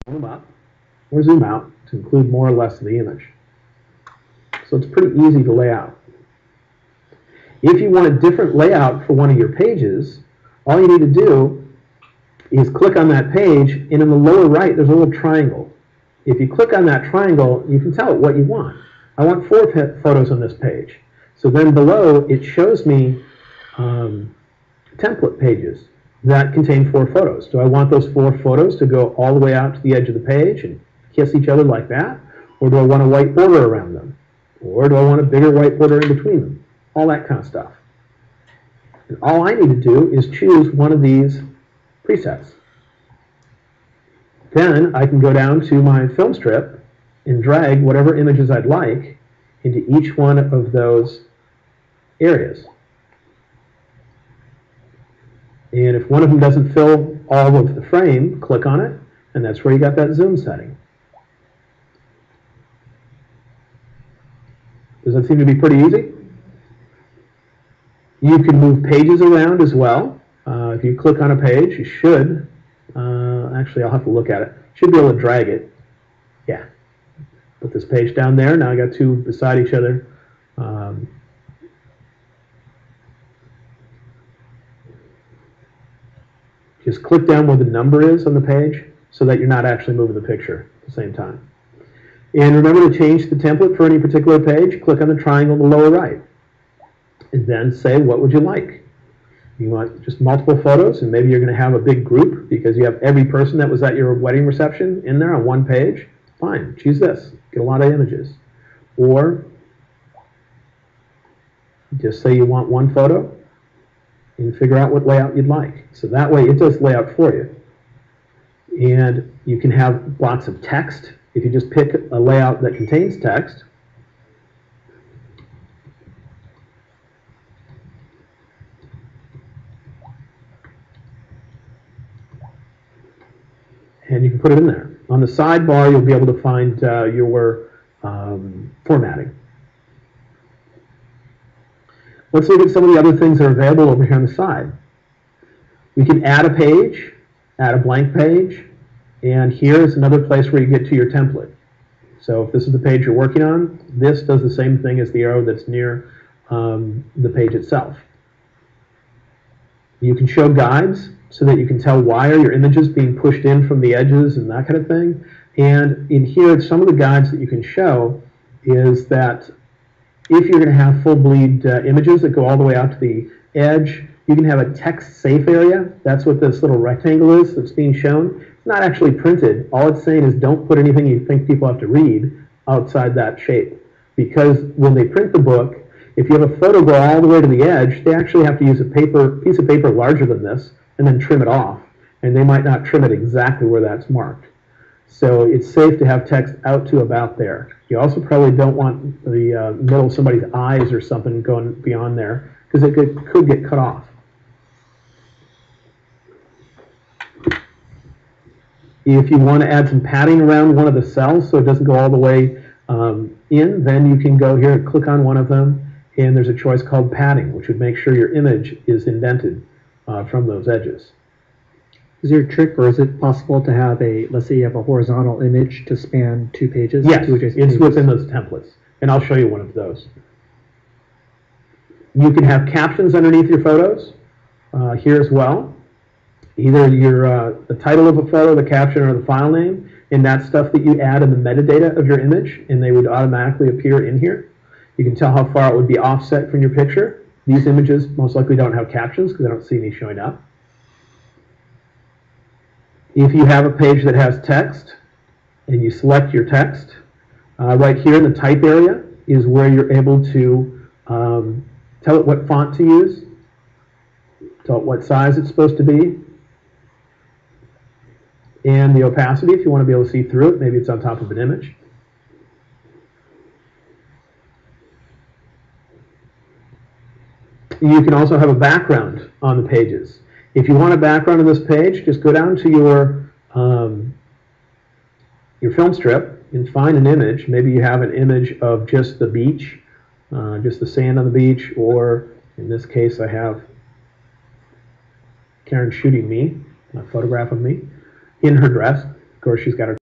zoom up or zoom out to include more or less of the image. So it's pretty easy to lay out. If you want a different layout for one of your pages, all you need to do is click on that page, and in the lower right there's a little triangle. If you click on that triangle, you can tell it what you want. I want 4 photos on this page. So then below it shows me template pages that contain 4 photos. Do I want those 4 photos to go all the way out to the edge of the page and kiss each other like that? Or do I want a white border around them? Or do I want a bigger white border in between them? All that kind of stuff. And all I need to do is choose one of these presets. Then I can go down to my film strip and drag whatever images I'd like into each one of those areas. And if one of them doesn't fill all of the frame, click on it, and that's where you got that zoom setting. Does that seem to be pretty easy? You can move pages around as well. If you click on a page, you should, actually I'll have to look at it, should be able to drag it. Yeah. Put this page down there. Now I got 2 beside each other. Just click down where the number is on the page so that you're not actually moving the picture at the same time. And remember to change the template for any particular page. Click on the triangle in the lower right. And then say, what would you like? You want just multiple photos, and maybe you're going to have a big group because you have every person that was at your wedding reception in there on one page. Fine, choose this. Get a lot of images. Or just say you want 1 photo and figure out what layout you'd like. So that way it does layout for you. And you can have lots of text. If you just pick a layout that contains text, and you can put it in there. On the sidebar, you'll be able to find your formatting. Let's look at some of the other things that are available over here on the side. We can add a page, add a blank page, and here is another place where you get to your template. So if this is the page you're working on, this does the same thing as the arrow that's near the page itself. You can show guides so that you can tell why are your images being pushed in from the edges and that kind of thing. And in here, some of the guides that you can show is that if you're going to have full bleed images that go all the way out to the edge, you can have a text safe area. That's what this little rectangle is that's being shown. It's not actually printed. All it's saying is don't put anything you think people have to read outside that shape. Because when they print the book, if you have a photo go all the way to the edge, they actually have to use a piece of paper larger than this and then trim it off. And they might not trim it exactly where that's marked. So it's safe to have text out to about there. You also probably don't want the middle of somebody's eyes or something going beyond there because it could get cut off. If you want to add some padding around one of the cells so it doesn't go all the way in, then you can go here and click on one of them, and there's a choice called padding, which would make sure your image is indented from those edges. Is there a trick, or is it possible to have let's say you have a horizontal image to span 2 pages? Yes, 2 it's pages? within those templates, and I'll show you one of those. You can have captions underneath your photos here as well. Either the title of a photo, the caption, or the file name, and that's stuff that you add in the metadata of your image, and they would automatically appear in here. You can tell how far it would be offset from your picture. These images most likely don't have captions because I don't see any showing up. If you have a page that has text, and you select your text, right here in the type area is where you're able to tell it what font to use, tell it what size it's supposed to be, and the opacity if you want to be able to see through it. Maybe it's on top of an image. You can also have a background on the pages. If you want a background on this page, just go down to your film strip and find an image. Maybe you have an image of just the beach, just the sand on the beach, or in this case I have Karen shooting me, a photograph of me in her dress. Of course, she's got her